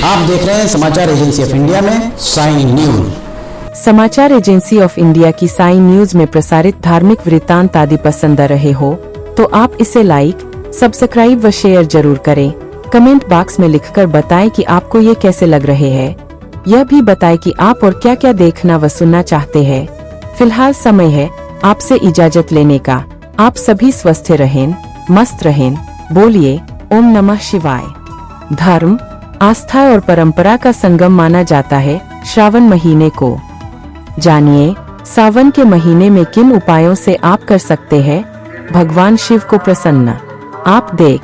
आप देख रहे हैं समाचार एजेंसी ऑफ इंडिया में साई न्यूज। समाचार एजेंसी ऑफ इंडिया की साई न्यूज में प्रसारित धार्मिक वृत्तांत आदि पसंद आ रहे हो तो आप इसे लाइक, सब्सक्राइब व शेयर जरूर करें। कमेंट बॉक्स में लिखकर बताएं कि आपको ये कैसे लग रहे हैं। यह भी बताएं कि आप और क्या क्या देखना व सुनना चाहते हैं। फिलहाल समय है आपसे इजाजत लेने का। आप सभी स्वस्थ रहें, मस्त रहें। बोलिए ओम नमः शिवाय। धर्म, आस्था और परंपरा का संगम माना जाता है श्रावण महीने को। जानिए सावन के महीने में किन उपायों से आप कर सकते हैं भगवान शिव को प्रसन्न। आप देख,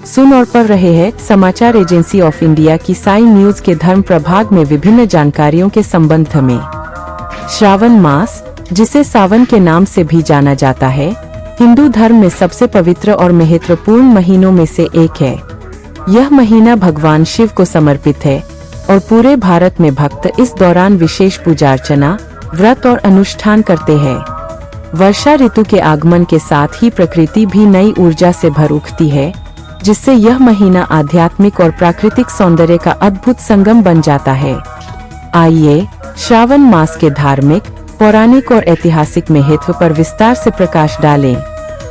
सुन और पढ़ रहे हैं समाचार एजेंसी ऑफ इंडिया की साई न्यूज के धर्म प्रभाग में विभिन्न जानकारियों के संबंध में। श्रावण मास, जिसे सावन के नाम से भी जाना जाता है, हिंदू धर्म में सबसे पवित्र और महत्वपूर्ण महीनों में से एक है। यह महीना भगवान शिव को समर्पित है और पूरे भारत में भक्त इस दौरान विशेष पूजा अर्चना, व्रत और अनुष्ठान करते हैं। वर्षा ऋतु के आगमन के साथ ही प्रकृति भी नई ऊर्जा से भर उठती है, जिससे यह महीना आध्यात्मिक और प्राकृतिक सौंदर्य का अद्भुत संगम बन जाता है। आइए श्रावण मास के धार्मिक, पौराणिक और ऐतिहासिक महत्व पर विस्तार से प्रकाश डालें।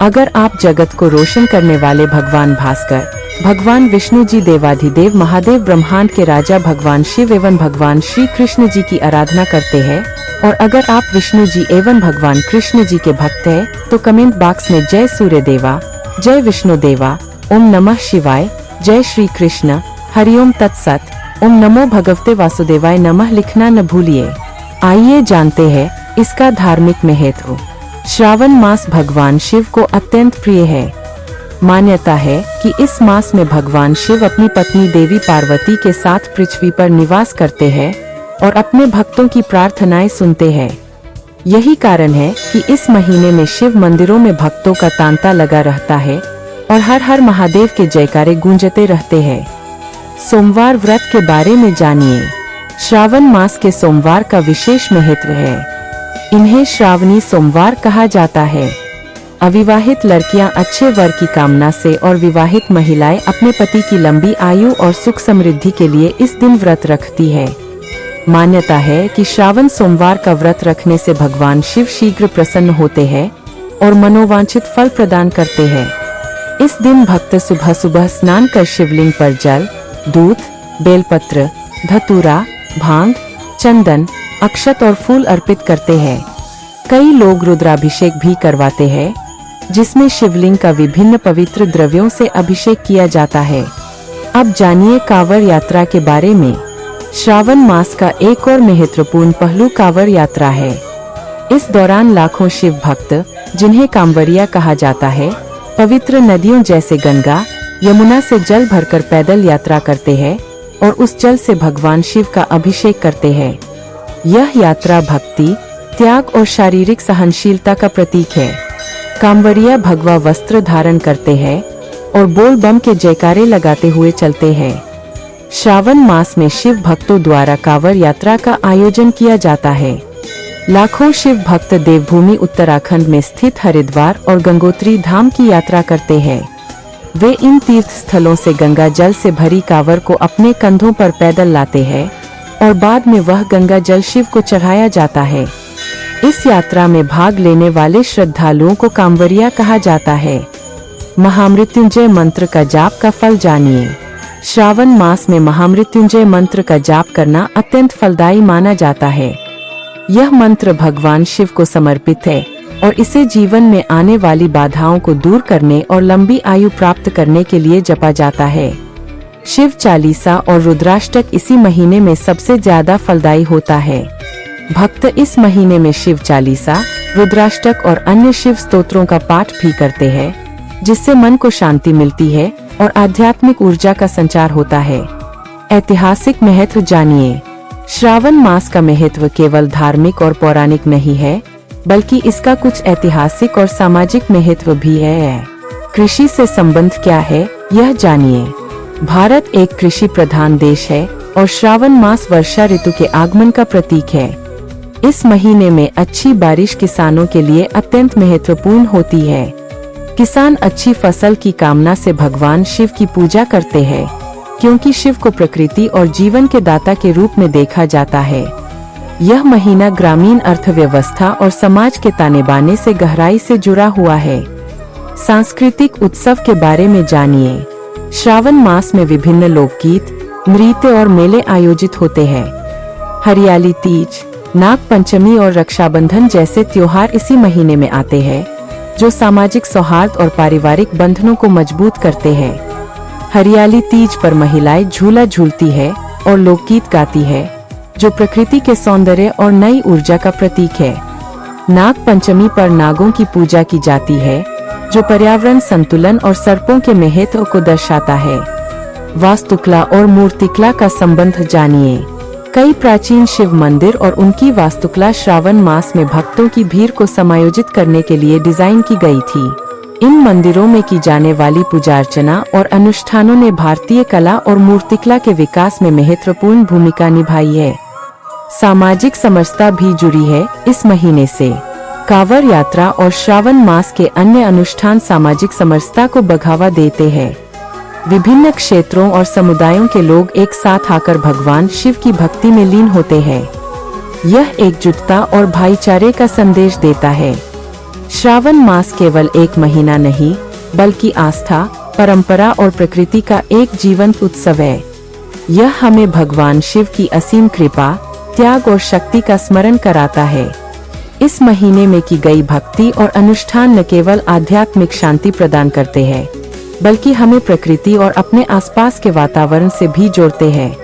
अगर आप जगत को रोशन करने वाले भगवान भास्कर, भगवान विष्णु जी देवाधिदेव महादेव ब्रह्मांड के राजा भगवान शिव एवं भगवान श्री कृष्ण जी की आराधना करते हैं, और अगर आप विष्णु जी एवं भगवान कृष्ण जी के भक्त हैं, तो कमेंट बॉक्स में जय सूर्य देवा, जय विष्णु देवा, ओम नमः शिवाय, जय श्री कृष्ण, हरिओम तत्सत, ओम नमो भगवते वासुदेवाय नमः लिखना न भूलिए। आइए जानते हैं इसका धार्मिक महत्व। श्रावण मास भगवान शिव को अत्यंत प्रिय है। मान्यता है कि इस मास में भगवान शिव अपनी पत्नी देवी पार्वती के साथ पृथ्वी पर निवास करते हैं और अपने भक्तों की प्रार्थनाएं सुनते हैं। यही कारण है कि इस महीने में शिव मंदिरों में भक्तों का तांता लगा रहता है और हर हर महादेव के जयकारे गूंजते रहते हैं। सोमवार व्रत के बारे में जानिए। श्रावण मास के सोमवार का विशेष महत्व है। इन्हें श्रावणी सोमवार कहा जाता है। अविवाहित लड़कियां अच्छे वर की कामना से और विवाहित महिलाएं अपने पति की लंबी आयु और सुख समृद्धि के लिए इस दिन व्रत रखती है। मान्यता है कि श्रावण सोमवार का व्रत रखने से भगवान शिव शीघ्र प्रसन्न होते हैं और मनोवांछित फल प्रदान करते हैं। इस दिन भक्त सुबह सुबह स्नान कर शिवलिंग पर जल, दूध, बेलपत्र, धतूरा, भांग, चंदन, अक्षत और फूल अर्पित करते हैं। कई लोग रुद्राभिषेक भी करवाते हैं, जिसमें शिवलिंग का विभिन्न पवित्र द्रव्यों से अभिषेक किया जाता है। अब जानिए कांवड़ यात्रा के बारे में। श्रावण मास का एक और महत्वपूर्ण पहलू कांवड़ यात्रा है। इस दौरान लाखों शिव भक्त, जिन्हें कांवड़िया कहा जाता है, पवित्र नदियों जैसे गंगा, यमुना से जल भरकर पैदल यात्रा करते हैं और उस जल से भगवान शिव का अभिषेक करते हैं। यह यात्रा भक्ति, त्याग और शारीरिक सहनशीलता का प्रतीक है। कांवड़िया भगवा वस्त्र धारण करते हैं और बोल बम के जयकारे लगाते हुए चलते हैं। श्रावण मास में शिव भक्तों द्वारा कांवड़ यात्रा का आयोजन किया जाता है। लाखों शिव भक्त देवभूमि उत्तराखंड में स्थित हरिद्वार और गंगोत्री धाम की यात्रा करते हैं। वे इन तीर्थ स्थलों से गंगा जल से भरी कांवड़ को अपने कंधों पर पैदल लाते हैं और बाद में वह गंगा जल शिव को चढ़ाया जाता है। इस यात्रा में भाग लेने वाले श्रद्धालुओं को कांवड़िया कहा जाता है। महामृत्युंजय मंत्र का जाप का फल जानिए। श्रावण मास में महामृत्युंजय मंत्र का जाप करना अत्यंत फलदायी माना जाता है। यह मंत्र भगवान शिव को समर्पित है और इसे जीवन में आने वाली बाधाओं को दूर करने और लंबी आयु प्राप्त करने के लिए जपा जाता है। शिव चालीसा और रुद्राष्टक इसी महीने में सबसे ज्यादा फलदायी होता है। भक्त इस महीने में शिव चालीसा, रुद्राष्टक और अन्य शिव स्तोत्रों का पाठ भी करते हैं, जिससे मन को शांति मिलती है और आध्यात्मिक ऊर्जा का संचार होता है। ऐतिहासिक महत्व जानिए। श्रावण मास का महत्व केवल धार्मिक और पौराणिक नहीं है, बल्कि इसका कुछ ऐतिहासिक और सामाजिक महत्व भी है। कृषि से संबंध क्या है, यह जानिए। भारत एक कृषि प्रधान देश है और श्रावण मास वर्षा ऋतु के आगमन का प्रतीक है। इस महीने में अच्छी बारिश किसानों के लिए अत्यंत महत्वपूर्ण होती है। किसान अच्छी फसल की कामना से भगवान शिव की पूजा करते हैं। क्योंकि शिव को प्रकृति और जीवन के दाता के रूप में देखा जाता है। यह महीना ग्रामीण अर्थव्यवस्था और समाज के ताने बाने से गहराई से जुड़ा हुआ है। सांस्कृतिक उत्सव के बारे में जानिए। श्रावण मास में विभिन्न लोकगीत, नृत्य और मेले आयोजित होते हैं। हरियाली तीज, नाग पंचमी और रक्षाबंधन जैसे त्योहार इसी महीने में आते हैं, जो सामाजिक सौहार्द और पारिवारिक बंधनों को मजबूत करते हैं। हरियाली तीज पर महिलाएं झूला झूलती है और लोकगीत गाती है, जो प्रकृति के सौंदर्य और नई ऊर्जा का प्रतीक है। नाग पंचमी पर नागों की पूजा की जाती है, जो पर्यावरण संतुलन और सर्पों के महत्व को दर्शाता है। वास्तुकला और मूर्तिकला का संबंध जानिए। कई प्राचीन शिव मंदिर और उनकी वास्तुकला श्रावण मास में भक्तों की भीड़ को समायोजित करने के लिए डिजाइन की गई थी। इन मंदिरों में की जाने वाली पूजा अर्चना और अनुष्ठानों ने भारतीय कला और मूर्तिकला के विकास में महत्वपूर्ण भूमिका निभाई है। सामाजिक समरसता भी जुड़ी है इस महीने से। कांवड़ यात्रा और श्रावण मास के अन्य अनुष्ठान सामाजिक समरसता को बढ़ावा देते हैं। विभिन्न क्षेत्रों और समुदायों के लोग एक साथ आकर भगवान शिव की भक्ति में लीन होते हैं। यह एकजुटता और भाईचारे का संदेश देता है। श्रावण मास केवल एक महीना नहीं, बल्कि आस्था, परंपरा और प्रकृति का एक जीवंत उत्सव है। यह हमें भगवान शिव की असीम कृपा, त्याग और शक्ति का स्मरण कराता है। इस महीने में की गई भक्ति और अनुष्ठान न केवल आध्यात्मिक शांति प्रदान करते हैं, बल्कि हमें प्रकृति और अपने आसपास के वातावरण से भी जोड़ते हैं।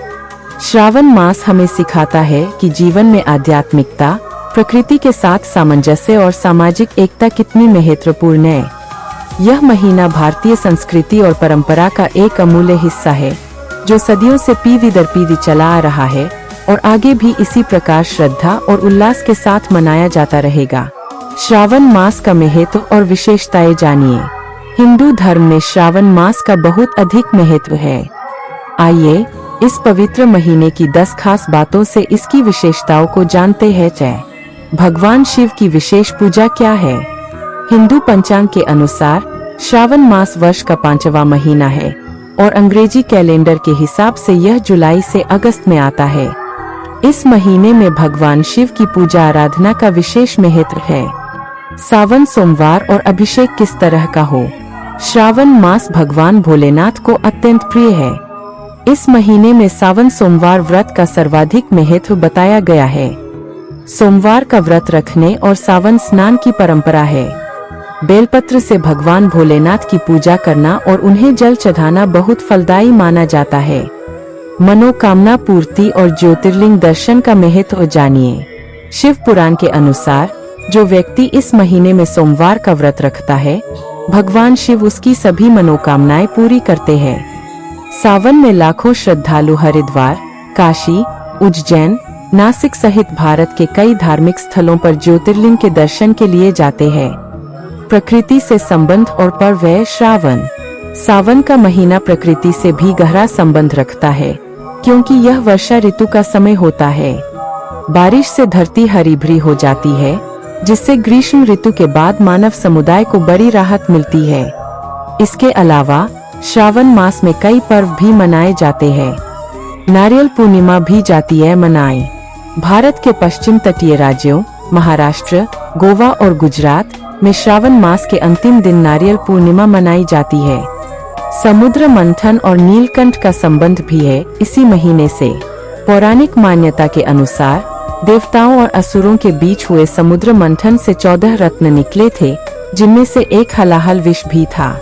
श्रावण मास हमें सिखाता है कि जीवन में आध्यात्मिकता, प्रकृति के साथ सामंजस्य और सामाजिक एकता कितनी महत्वपूर्ण है। यह महीना भारतीय संस्कृति और परंपरा का एक अमूल्य हिस्सा है, जो सदियों से पीढ़ी दर पीढ़ी चला आ रहा है और आगे भी इसी प्रकार श्रद्धा और उल्लास के साथ मनाया जाता रहेगा। श्रावण मास का महत्व और विशेषताएं जानिए। हिंदू धर्म में श्रावण मास का बहुत अधिक महत्व है। आइए इस पवित्र महीने की 10 खास बातों से इसकी विशेषताओं को जानते हैं। भगवान शिव की विशेष पूजा क्या है? हिंदू पंचांग के अनुसार श्रावण मास वर्ष का 5वां महीना है और अंग्रेजी कैलेंडर के हिसाब से यह जुलाई से अगस्त में आता है। इस महीने में भगवान शिव की पूजा आराधना का विशेष महत्व है। सावन सोमवार और अभिषेक किस तरह का हो? श्रावण मास भगवान भोलेनाथ को अत्यंत प्रिय है। इस महीने में सावन सोमवार व्रत का सर्वाधिक महत्व बताया गया है। सोमवार का व्रत रखने और सावन स्नान की परंपरा है। बेलपत्र से भगवान भोलेनाथ की पूजा करना और उन्हें जल चढ़ाना बहुत फलदायी माना जाता है। मनोकामना पूर्ति और ज्योतिर्लिंग दर्शन का महत्व जानिए। शिव पुराण के अनुसार जो व्यक्ति इस महीने में सोमवार का व्रत रखता है, भगवान शिव उसकी सभी मनोकामनाएं पूरी करते हैं। सावन में लाखों श्रद्धालु हरिद्वार, काशी, उज्जैन, नासिक सहित भारत के कई धार्मिक स्थलों पर ज्योतिर्लिंग के दर्शन के लिए जाते हैं। प्रकृति से संबंध और पर्व है श्रावण। सावन का महीना प्रकृति से भी गहरा संबंध रखता है, क्योंकि यह वर्षा ऋतु का समय होता है। बारिश से धरती हरी भरी हो जाती है, जिससे ग्रीष्म ऋतु के बाद मानव समुदाय को बड़ी राहत मिलती है। इसके अलावा श्रावण मास में कई पर्व भी मनाए जाते हैं। नारियल पूर्णिमा भी जाती है मनाई। भारत के पश्चिम तटीय राज्यों महाराष्ट्र, गोवा और गुजरात में श्रावण मास के अंतिम दिन नारियल पूर्णिमा मनाई जाती है। समुद्र मंथन और नीलकंठ का संबंध भी है इसी महीने से। पौराणिक मान्यता के अनुसार देवताओं और असुरों के बीच हुए समुद्र मंथन से 14 रत्न निकले थे, जिनमें से एक हलाहल विष भी था।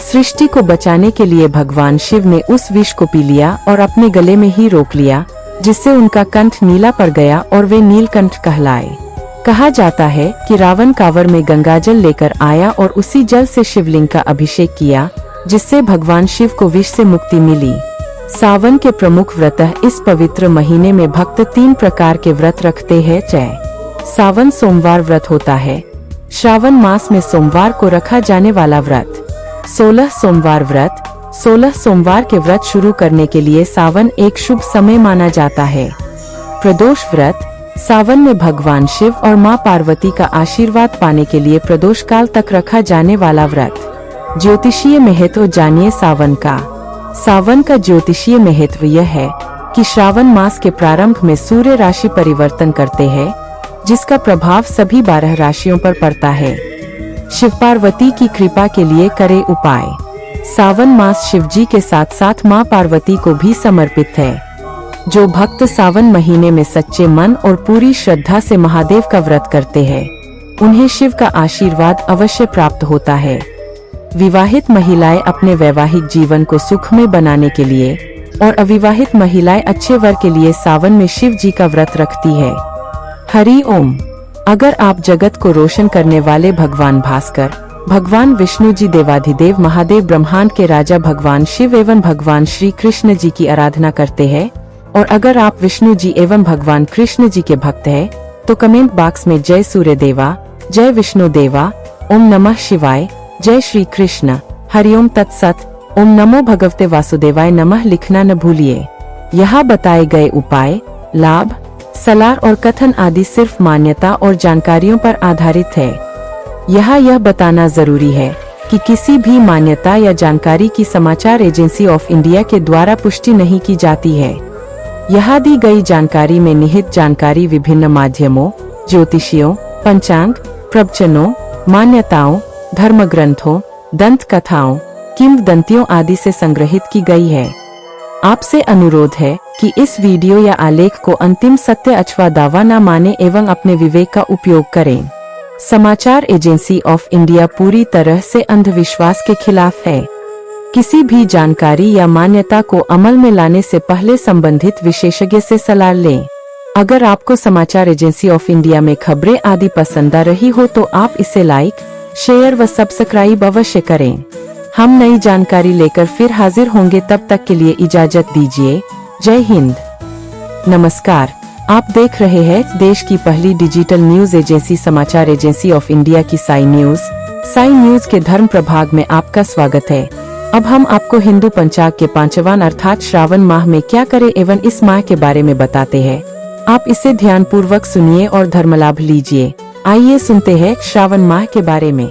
सृष्टि को बचाने के लिए भगवान शिव ने उस विष को पी लिया और अपने गले में ही रोक लिया, जिससे उनका कंठ नीला पड़ गया और वे नीलकंठ कहलाए। कहा जाता है कि रावण कांवर में गंगाजल लेकर आया और उसी जल से शिवलिंग का अभिषेक किया, जिससे भगवान शिव को विष से मुक्ति मिली। सावन के प्रमुख व्रत इस पवित्र महीने में भक्त 3 प्रकार के व्रत रखते हैं। सावन सोमवार व्रत होता है। श्रावण मास में सोमवार को रखा जाने वाला व्रत। 16 सोमवार व्रत। 16 सोमवार के व्रत शुरू करने के लिए सावन एक शुभ समय माना जाता है। प्रदोष व्रत। सावन में भगवान शिव और मां पार्वती का आशीर्वाद पाने के लिए प्रदोष काल तक रखा जाने वाला व्रत। ज्योतिषीय महत्व जानिए सावन का। सावन का ज्योतिषीय महत्व यह है कि श्रावण मास के प्रारंभ में सूर्य राशि परिवर्तन करते हैं, जिसका प्रभाव सभी 12 राशियों पर पड़ता है। शिव पार्वती की कृपा के लिए करे उपाय। सावन मास शिव जी के साथ साथ मां पार्वती को भी समर्पित है। जो भक्त सावन महीने में सच्चे मन और पूरी श्रद्धा से महादेव का व्रत करते हैं, उन्हें शिव का आशीर्वाद अवश्य प्राप्त होता है। विवाहित महिलाएं अपने वैवाहिक जीवन को सुखमय बनाने के लिए और अविवाहित महिलाएं अच्छे वर के लिए सावन में शिव जी का व्रत रखती है। हरि ओम। अगर आप जगत को रोशन करने वाले भगवान भास्कर, भगवान विष्णु जी, देवाधिदेव महादेव, ब्रह्मांड के राजा भगवान शिव एवं भगवान श्री कृष्ण जी की आराधना करते हैं, और अगर आप विष्णु जी एवं भगवान कृष्ण जी के भक्त हैं, तो कमेंट बॉक्स में जय सूर्य देवा, जय विष्णु देवा, ओम नमः शिवाय, जय श्री कृष्ण, हरिओम तत्सत, ओम नमो भगवते वासुदेवाय नमः लिखना न भूलिए। यहाँ बताए गए उपाय, लाभ, सलाह और कथन आदि सिर्फ मान्यता और जानकारियों पर आधारित है। यहाँ यह बताना जरूरी है कि किसी भी मान्यता या जानकारी की समाचार एजेंसी ऑफ इंडिया के द्वारा पुष्टि नहीं की जाती है। यहाँ दी गई जानकारी में निहित जानकारी विभिन्न माध्यमों, ज्योतिषियों, पंचांग, प्रवचनों, मान्यताओं, धर्म ग्रंथों, दंत कथाओं, किंवदंतियों आदि से संग्रहित की गई है। आपसे अनुरोध है कि इस वीडियो या आलेख को अंतिम सत्य अथवा दावा न माने एवं अपने विवेक का उपयोग करें। समाचार एजेंसी ऑफ इंडिया पूरी तरह से अंधविश्वास के खिलाफ है। किसी भी जानकारी या मान्यता को अमल में लाने से पहले संबंधित विशेषज्ञ से सलाह लें। अगर आपको समाचार एजेंसी ऑफ इंडिया में खबरें आदि पसंद आ रही हो तो आप इसे लाइक, शेयर व सब्सक्राइब अवश्य करें। हम नई जानकारी लेकर फिर हाजिर होंगे, तब तक के लिए इजाजत दीजिए। जय हिंद, नमस्कार। आप देख रहे हैं देश की पहली डिजिटल न्यूज एजेंसी समाचार एजेंसी ऑफ इंडिया की साई न्यूज। साई न्यूज के धर्म प्रभाग में आपका स्वागत है। अब हम आपको हिंदू पंचांग के पांचवान अर्थात श्रावण माह में क्या करें एवं इस माह के बारे में बताते हैं। आप इसे ध्यान पूर्वक सुनिए और धर्म लाभ लीजिए। आइए सुनते हैं श्रावण माह के बारे में।